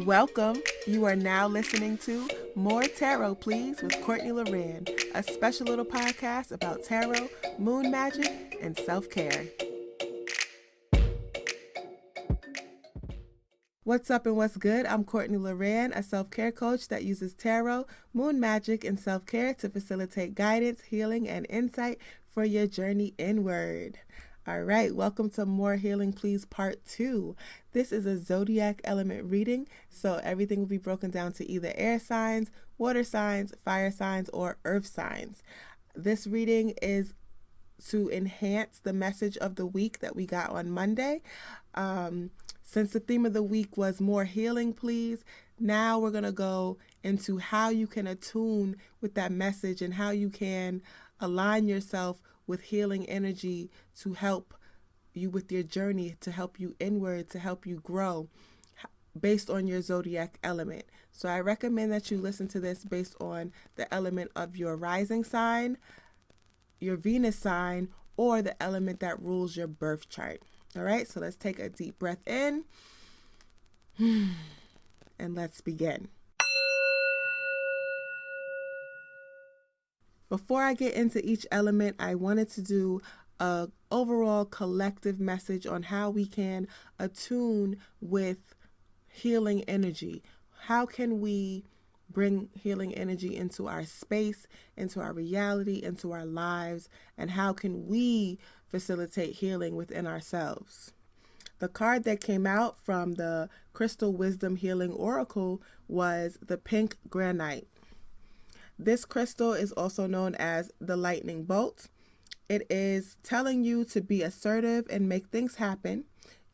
Welcome. You are now listening to More Tarot, Please with CourtLauran, a special little podcast about tarot, moon magic, and self-care. What's up and what's good? I'm CourtLauran, a self-care coach that uses tarot, moon magic, and self-care to facilitate guidance, healing, and insight for your journey inward. All right, welcome to More Healing Please Part 2. This is a Zodiac element reading, so everything will be broken down to either air signs, water signs, fire signs, or earth signs. This reading is to enhance the message of the week that we got on Monday. Since the theme of the week was More Healing Please, now we're going to go into how you can attune with that message and how you can align yourself with healing energy to help you with your journey, to help you inward, to help you grow based on your zodiac element. So I recommend that you listen to this based on the element of your rising sign, your Venus sign, or the element that rules your birth chart. All right, so let's take a deep breath in and let's begin. Before I get into each element, I wanted to do an overall collective message on how we can attune with healing energy. How can we bring healing energy into our space, into our reality, into our lives, and how can we facilitate healing within ourselves? The card that came out from the Crystal Wisdom Healing Oracle was the pink granite. This crystal is also known as the lightning bolt. It is telling you to be assertive and make things happen.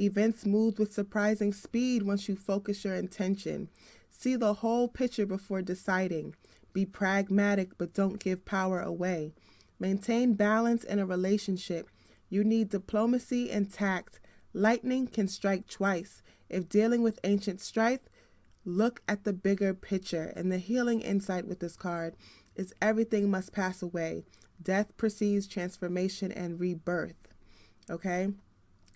Events move with surprising speed once you focus your intention. See the whole picture before deciding. Be pragmatic, but don't give power away. Maintain balance in a relationship. You need diplomacy and tact. Lightning can strike twice. If dealing with ancient strife, look at the bigger picture. And the healing insight with this card is everything must pass away. Death precedes transformation and rebirth. Okay?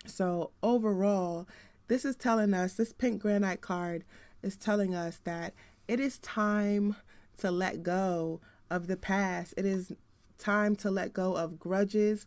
So overall, this is telling us, this pink granite card is telling us that it is time to let go of the past. It is time to let go of grudges.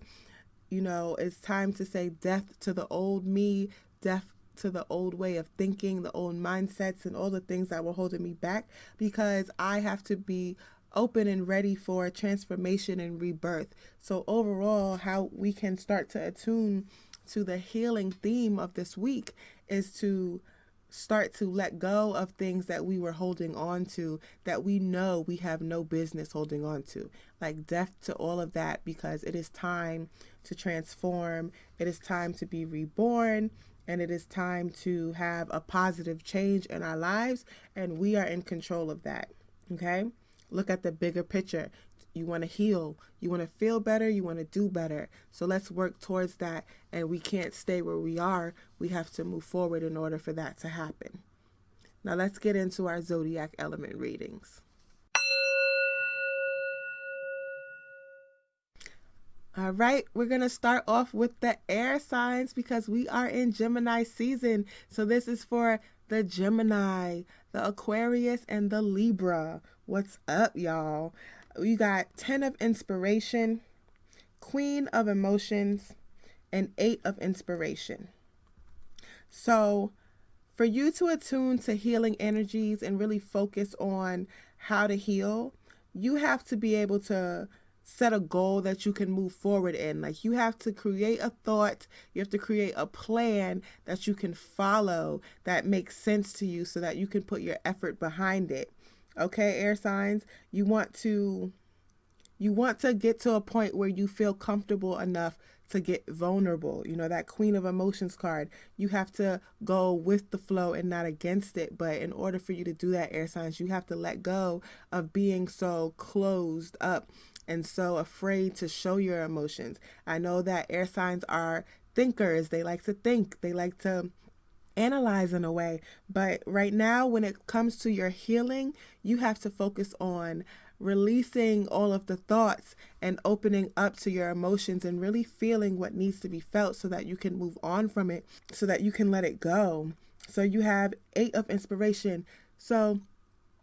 You know, it's time to say death to the old me, death to the old way of thinking, the old mindsets, and all the things that were holding me back, because I have to be open and ready for transformation and rebirth. So overall, how we can start to attune to the healing theme of this week is to start to let go of things that we were holding on to that we know we have no business holding on to, like death to all of that, because it is time to transform. It is time to be reborn, and it is time to have a positive change in our lives, and we are in control of that. Okay? Look at the bigger picture. You want to heal. You want to feel better. You want to do better. So let's work towards that. And we can't stay where we are. We have to move forward in order for that to happen. Now let's get into our zodiac element readings. All right, we're going to start off with the air signs because we are in Gemini season. So this is for the Gemini, the Aquarius, and the Libra. What's up, y'all? We got 10 of inspiration, Queen of emotions, and 8 of inspiration. So for you to attune to healing energies and really focus on how to heal, you have to be able to set a goal that you can move forward in. Like, you have to create a thought, you have to create a plan that you can follow that makes sense to you so that you can put your effort behind it. Okay, air signs, you want to get to a point where you feel comfortable enough to get vulnerable. You know, that Queen of Emotions card, you have to go with the flow and not against it. But in order for you to do that, air signs, you have to let go of being so closed up and so afraid to show your emotions. I know that air signs are thinkers. They like to think. They like to analyze in a way. But right now, when it comes to your healing, you have to focus on releasing all of the thoughts and opening up to your emotions and really feeling what needs to be felt so that you can move on from it, so that you can let it go. So you have 8 of inspiration. So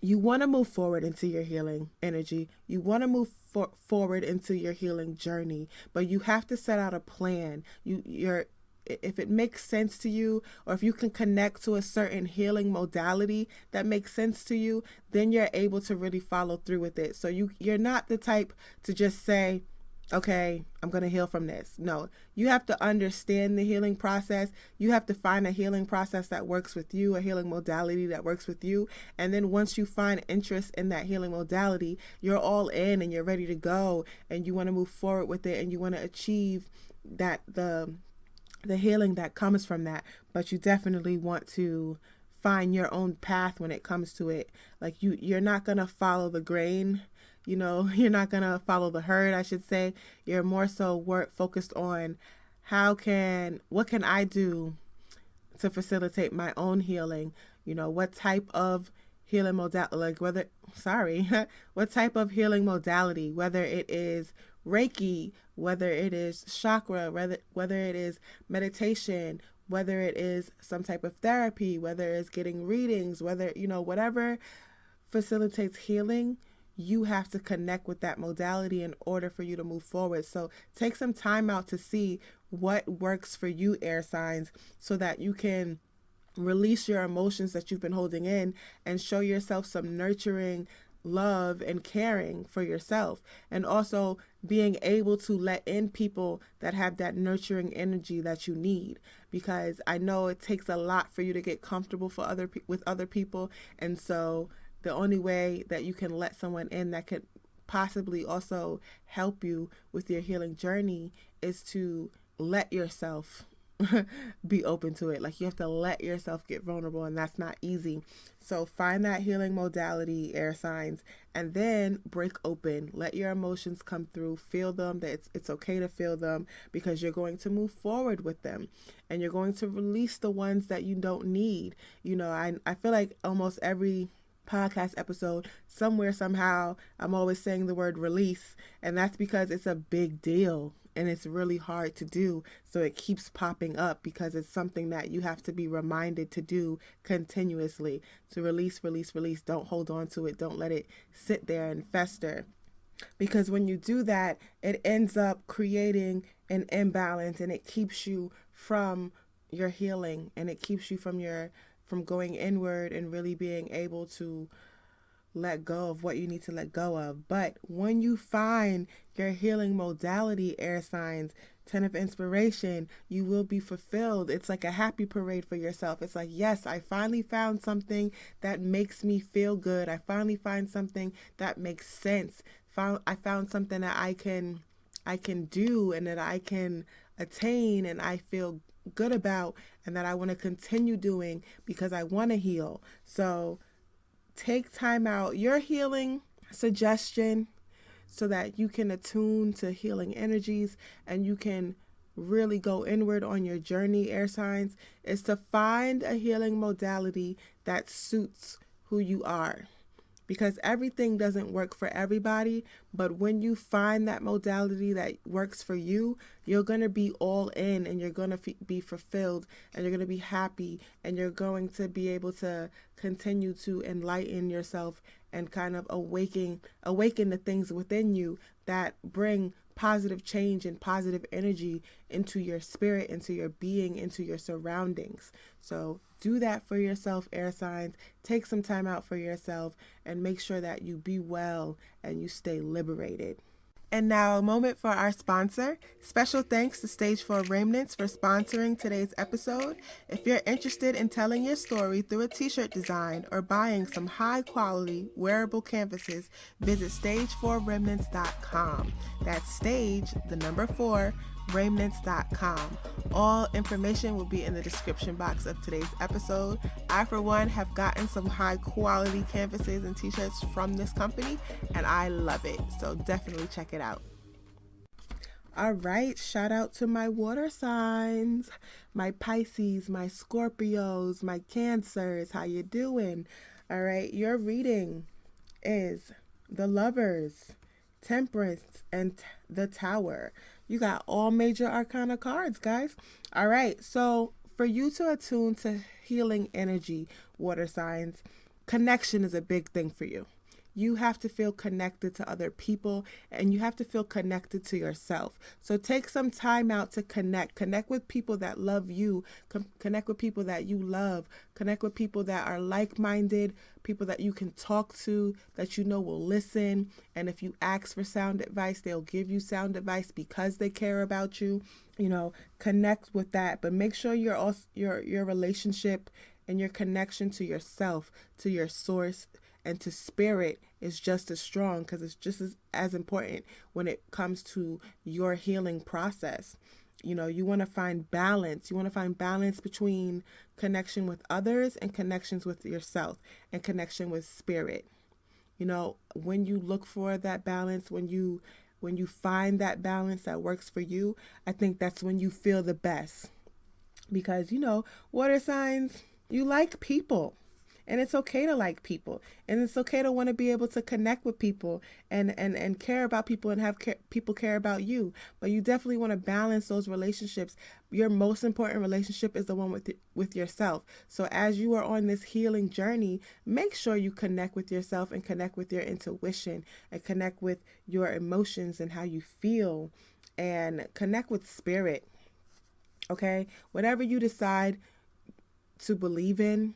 you want to move forward into your healing energy. You want to move forward into your healing journey, but you have to set out a plan. If it makes sense to you, or if you can connect to a certain healing modality that makes sense to you, then you're able to really follow through with it. So you're not the type to just say, okay, I'm going to heal from this. No, you have to understand the healing process. You have to find a healing process that works with you, a healing modality that works with you. And then once you find interest in that healing modality, you're all in and you're ready to go, and you want to move forward with it, and you want to achieve that the healing that comes from that. But you definitely want to find your own path when it comes to it. Like you're not going to follow the grain. You're not going to follow the herd, I should say. You're more so focused on what can I do to facilitate my own healing? What type of healing modality, what type of healing modality, whether it is Reiki, whether it is chakra, whether it is meditation, whether it is some type of therapy, whether it's getting readings, whatever facilitates healing, you have to connect with that modality in order for you to move forward. So take some time out to see what works for you, air signs, so that you can release your emotions that you've been holding in and show yourself some nurturing love and caring for yourself, and also being able to let in people that have that nurturing energy that you need, because I know it takes a lot for you to get comfortable with other people. And so the only way that you can let someone in that could possibly also help you with your healing journey is to let yourself be open to it. Like, you have to let yourself get vulnerable, and that's not easy. So find that healing modality, air signs, and then break open. Let your emotions come through, feel them, that it's okay to feel them, because you're going to move forward with them, and you're going to release the ones that you don't need. I feel like almost every podcast episode, somewhere, somehow, I'm always saying the word release, and that's because it's a big deal and it's really hard to do. So it keeps popping up because it's something that you have to be reminded to do continuously, to release, release, release. Don't hold on to it. Don't let it sit there and fester, because when you do that, it ends up creating an imbalance, and it keeps you from your healing, and it keeps you from going inward and really being able to let go of what you need to let go of. But when you find your healing modality, air signs, 10 of inspiration, you will be fulfilled. It's like a happy parade for yourself. It's like, yes, I finally found something that makes me feel good. I finally find something that makes sense. I found something that I can do, and that I can attain, and I feel good about, and that I want to continue doing because I want to heal. So take time out. Your healing suggestion, so that you can attune to healing energies and you can really go inward on your journey, air signs, is to find a healing modality that suits who you are. Because everything doesn't work for everybody, but when you find that modality that works for you, you're going to be all in, and you're going to be fulfilled, and you're going to be happy, and you're going to be able to continue to enlighten yourself and kind of awaken the things within you that bring positive change and positive energy into your spirit, into your being, into your surroundings. So do that for yourself, air signs. Take some time out for yourself and make sure that you be well and you stay liberated. And now a moment for our sponsor. Special thanks to Stage 4 Remnants for sponsoring today's episode. If you're interested in telling your story through a t-shirt design or buying some high quality wearable canvases, visit stage4remnants.com. That's stage, the number 4, remnants.com. All information will be in the description box of today's episode. I, for one, have gotten some high quality canvases and t-shirts from this company, and I love it. So definitely check it out. All right, shout out to my water signs, my Pisces, my Scorpios, my Cancers. How you doing? All right, your reading is the Lovers, Temperance, and the Tower. You got all major arcana cards, guys. All right, so For you to attune to healing energy, water signs, connection is a big thing for you. You have to feel connected to other people, and you have to feel connected to yourself. So take some time out to connect with people that love you, connect with people that you love, connect with people that are like-minded, people that you can talk to, that you know will listen. And if you ask for sound advice, they'll give you sound advice because they care about you. Connect with that, but make sure your relationship and your connection to yourself, to your source, and to spirit is just as strong, because it's just as important when it comes to your healing process. You want to find balance. You want to find balance between connection with others and connections with yourself and connection with spirit. When you look for that balance, when you find that balance that works for you, I think that's when you feel the best. Because, water signs, you like people. And it's okay to like people. And it's okay to want to be able to connect with people and care about people and have people care about you. But you definitely want to balance those relationships. Your most important relationship is the one with yourself. So as you are on this healing journey, make sure you connect with yourself and connect with your intuition and connect with your emotions and how you feel and connect with spirit. Okay? Whatever you decide to believe in,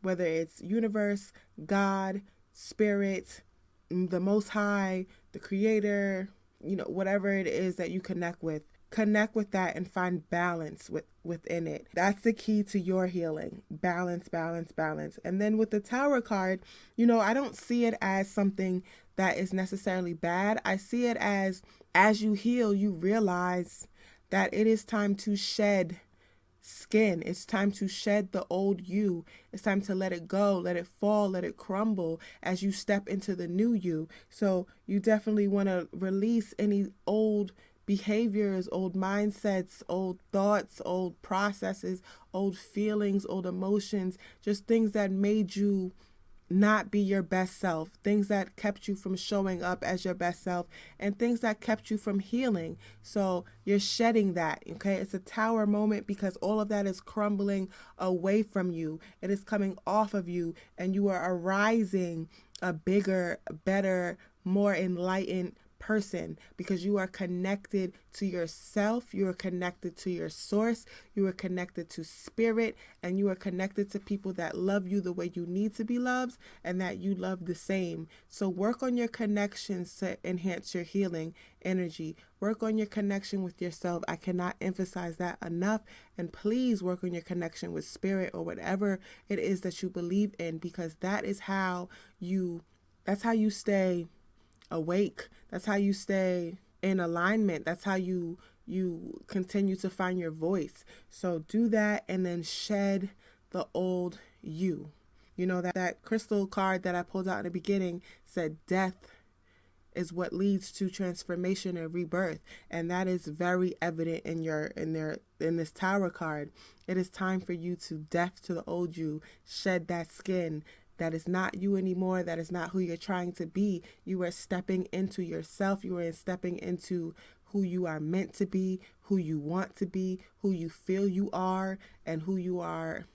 whether it's universe, God, spirit, the Most High, the Creator, whatever it is that you connect with that and find balance within it. That's the key to your healing. Balance, balance, balance. And then with the Tower card, I don't see it as something that is necessarily bad. I see it as you heal, you realize that it is time to shed skin. It's time to shed the old you. It's time to let it go, let it fall, let it crumble as you step into the new you. So you definitely want to release any old behaviors, old mindsets, old thoughts, old processes, old feelings, old emotions, just things that made you not be your best self, things that kept you from showing up as your best self, and things that kept you from healing. So you're shedding that, okay? It's a Tower moment because all of that is crumbling away from you. It is coming off of you, and you are arising a bigger, better, more enlightened person because you are connected to yourself, you are connected to your source, you are connected to spirit, and you are connected to people that love you the way you need to be loved and that you love the same. So work on your connections to enhance your healing energy. Work on your connection with yourself. I cannot emphasize that enough. And please work on your connection with spirit or whatever it is that you believe in, because that's how you stay awake. That's how you stay in alignment. That's how you continue to find your voice. So do that and then shed the old you. That crystal card that I pulled out in the beginning said death is what leads to transformation and rebirth, and that is very evident in this Tower card. It is time for you to death to the old you, shed that skin. That is not you anymore. That is not who you're trying to be. You are stepping into yourself. You are stepping into who you are meant to be, who you want to be, who you feel you are, and who you are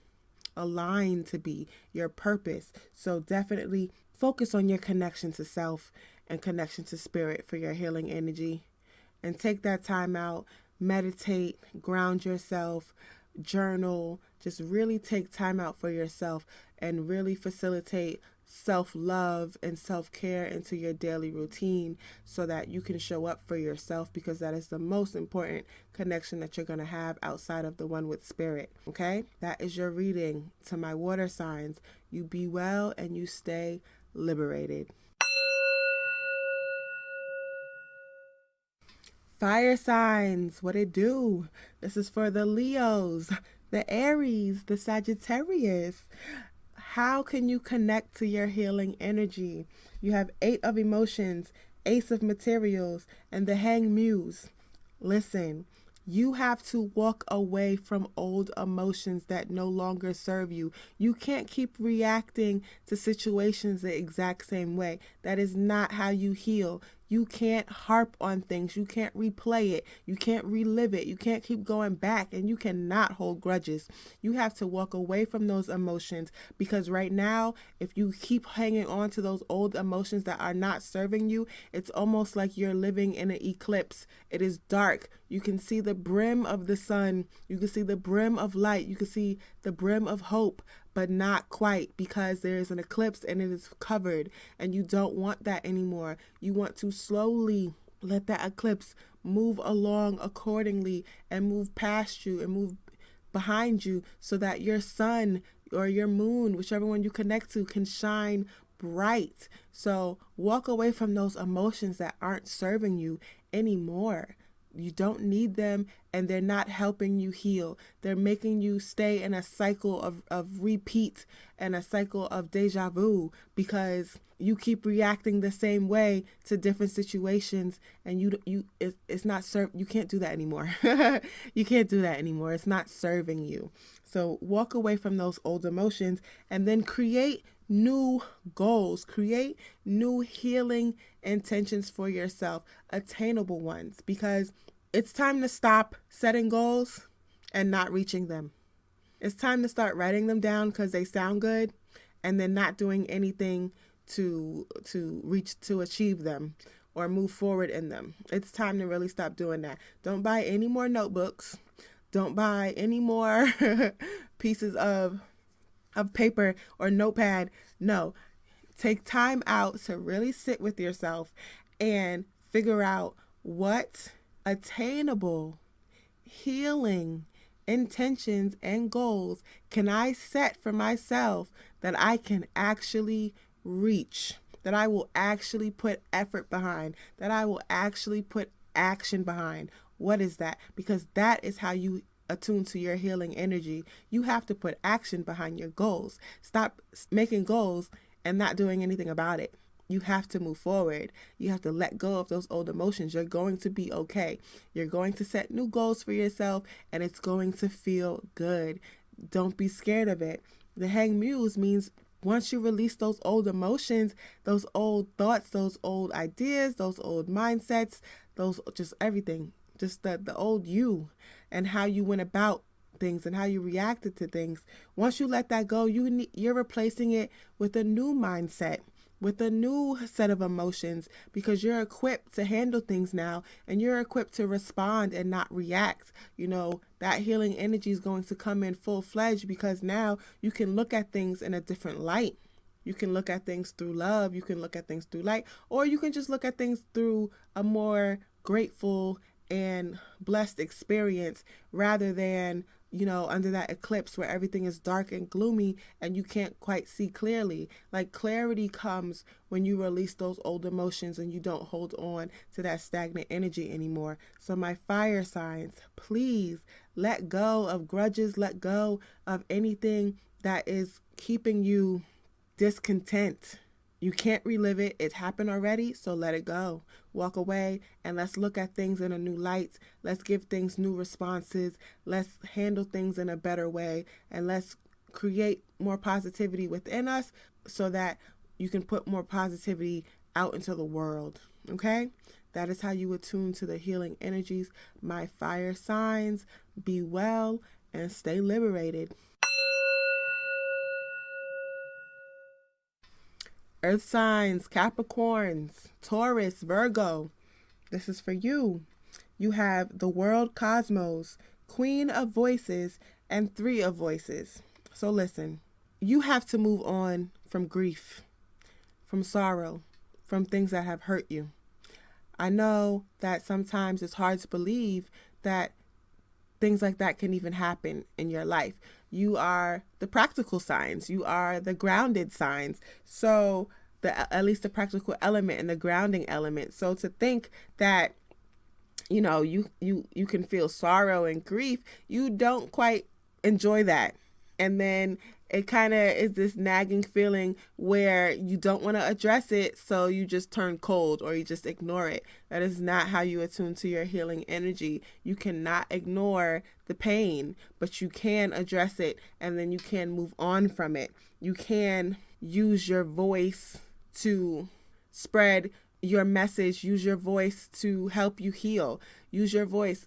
aligned to be, your purpose. So definitely focus on your connection to self and connection to spirit for your healing energy. And take that time out, meditate, ground yourself, journal, just really take time out for yourself and really facilitate self-love and self-care into your daily routine so that you can show up for yourself, because that is the most important connection that you're going to have outside of the one with spirit. Okay? That is your reading to my water signs. You be well and you stay liberated. Fire signs, what it do? This is for the Leos, the Aries, the Sagittarius. How can you connect to your healing energy? You have 8 of emotions, Ace of materials, and the Hanged Muse. Listen, you have to walk away from old emotions that no longer serve you. You can't keep reacting to situations the exact same way. That is not how you heal. You can't harp on things. You can't replay it. You can't relive it. You can't keep going back, and you cannot hold grudges. You have to walk away from those emotions, because right now, if you keep hanging on to those old emotions that are not serving you, it's almost like you're living in an eclipse. It is dark. You can see the brim of the sun. You can see the brim of light. You can see the brim of hope, but not quite, because there is an eclipse and it is covered, and you don't want that anymore. You want to slowly let that eclipse move along accordingly and move past you and move behind you, so that your sun or your moon, whichever one you connect to, can shine bright. So walk away from those emotions that aren't serving you anymore. You don't need them, and they're not helping you heal. They're making you stay in a cycle of repeat and a cycle of deja vu, because you keep reacting the same way to different situations, and it's not you can't do that anymore. You can't do that anymore. It's not serving you. So walk away from those old emotions, and then create new goals, create new healing intentions for yourself, attainable ones, because it's time to stop setting goals and not reaching them. It's time to start writing them down because they sound good, and then not doing anything to achieve them or move forward in them. It's time to really stop doing that. Don't buy any more notebooks. Don't buy any more pieces of paper or notepad. No, take time out to really sit with yourself and figure out what attainable healing intentions and goals can I set for myself that I can actually reach, that I will actually put effort behind, that I will actually put action behind. What is that? Because that is how you attune to your healing energy. You have to put action behind your goals. Stop making goals and not doing anything about it. You have to move forward. You have to let go of those old emotions. You're going to be okay. You're going to set new goals for yourself, and it's going to feel good. Don't be scared of it. The Hang Muse means once you release those old emotions, those old thoughts, those old ideas, those old mindsets, those just everything, just the old you and how you went about things and how you reacted to things. Once you let that go, you're replacing it with a new mindset, with a new set of emotions, because you're equipped to handle things now, and you're equipped to respond and not react. That healing energy is going to come in full-fledged, because now you can look at things in a different light. You can look at things through love. You can look at things through light, or you can just look at things through a more grateful and blessed experience, rather than under that eclipse where everything is dark and gloomy and you can't quite see clearly. Like, clarity comes when you release those old emotions and you don't hold on to that stagnant energy anymore. So my fire signs, please let go of grudges, let go of anything that is keeping you discontent. You can't relive it. It happened already, so let it go. Walk away, and let's look at things in a new light. Let's give things new responses. Let's handle things in a better way, and let's create more positivity within us so that you can put more positivity out into the world, okay? That is how you attune to the healing energies. My fire signs, be well and stay liberated. Earth signs, Capricorns, Taurus, Virgo. This is for you. You have the World Cosmos, Queen of Voices, and Three of Voices. So listen, you have to move on from grief, from sorrow, from things that have hurt you. I know that sometimes it's hard to believe that things like that can even happen in your life. You are the practical signs. You are the grounded signs. So at least the practical element and the grounding element. So to think that, you can feel sorrow and grief, you don't quite enjoy that. And then it kind of is this nagging feeling where you don't want to address it, so you just turn cold or you just ignore it. That is not how you attune to your healing energy. You cannot ignore the pain, but you can address it, and then you can move on from it. You can use your voice to spread your message, use your voice to help you heal. Use your voice,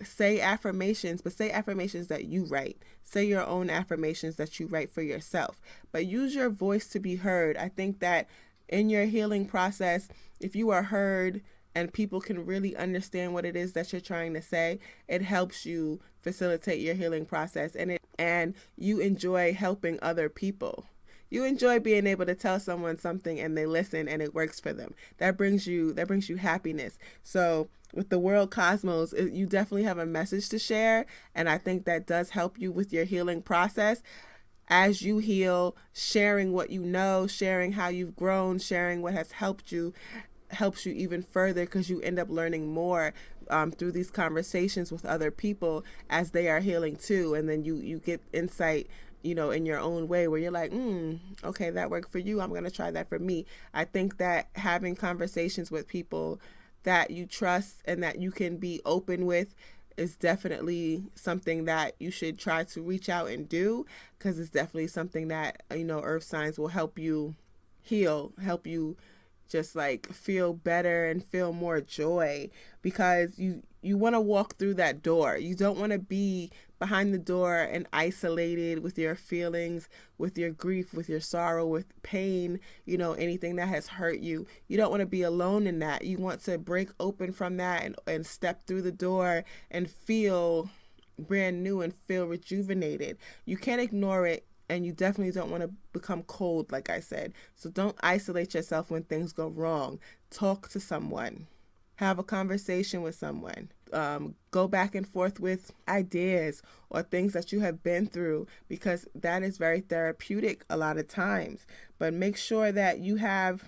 say affirmations, but say affirmations that you write. Say your own affirmations that you write for yourself, but use your voice to be heard. I think that in your healing process, if you are heard and people can really understand what it is that you're trying to say, it helps you facilitate your healing process, and you enjoy helping other people. You enjoy being able to tell someone something and they listen and it works for them. That brings you happiness. So with the world cosmos, you definitely have a message to share, and I think that does help you with your healing process. As you heal, sharing what you know, sharing how you've grown, sharing what has helped you helps you even further, because you end up learning more through these conversations with other people as they are healing too, and then you get insight in your own way where you're like, okay, that worked for you, I'm going to try that for me. I think that having conversations with people that you trust and that you can be open with is definitely something that you should try to reach out and do, because it's definitely something that, earth signs will help you heal, help you just like feel better and feel more joy, because you want to walk through that door. You don't want to be behind the door and isolated with your feelings, with your grief, with your sorrow, with pain, anything that has hurt you. You don't want to be alone in that. You want to break open from that and step through the door and feel brand new and feel rejuvenated. You can't ignore it, and you definitely don't want to become cold, like I said. So don't isolate yourself when things go wrong. Talk to someone. Have a conversation with someone. Go back and forth with ideas or things that you have been through, because that is very therapeutic a lot of times. But make sure that you have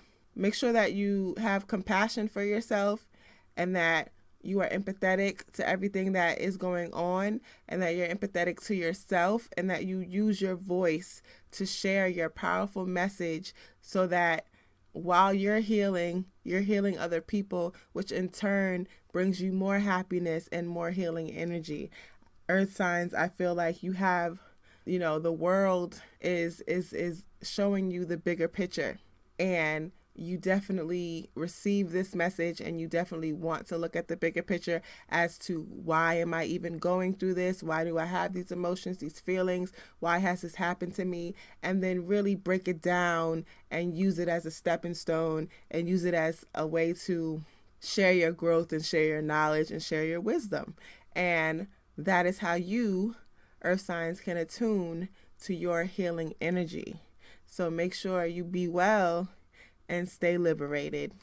compassion for yourself, and that you are empathetic to everything that is going on, and that you're empathetic to yourself, and that you use your voice to share your powerful message, so that while you're healing other people, which in turn brings you more happiness and more healing energy. Earth signs, I feel like you have, the world is showing you the bigger picture, and you definitely receive this message, and you definitely want to look at the bigger picture as to, why am I even going through this? Why do I have these emotions, these feelings? Why has this happened to me? And then really break it down and use it as a stepping stone, and use it as a way to share your growth and share your knowledge and share your wisdom. And that is how you, earth signs, can attune to your healing energy. So make sure you be well and stay liberated.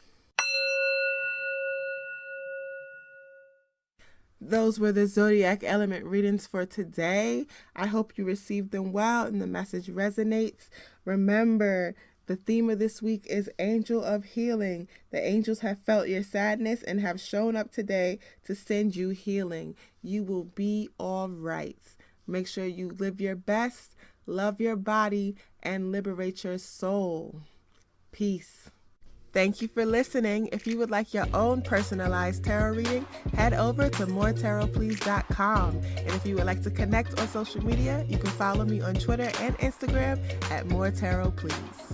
Those were the Zodiac element readings for today. I hope you received them well and the message resonates. Remember, the theme of this week is Angel of Healing. The angels have felt your sadness and have shown up today to send you healing. You will be all right. Make sure you live your best, love your body, and liberate your soul. Peace. Thank you for listening. If you would like your own personalized tarot reading, head over to moretarotplease.com. And if you would like to connect on social media, you can follow me on Twitter and Instagram at moretarotplease.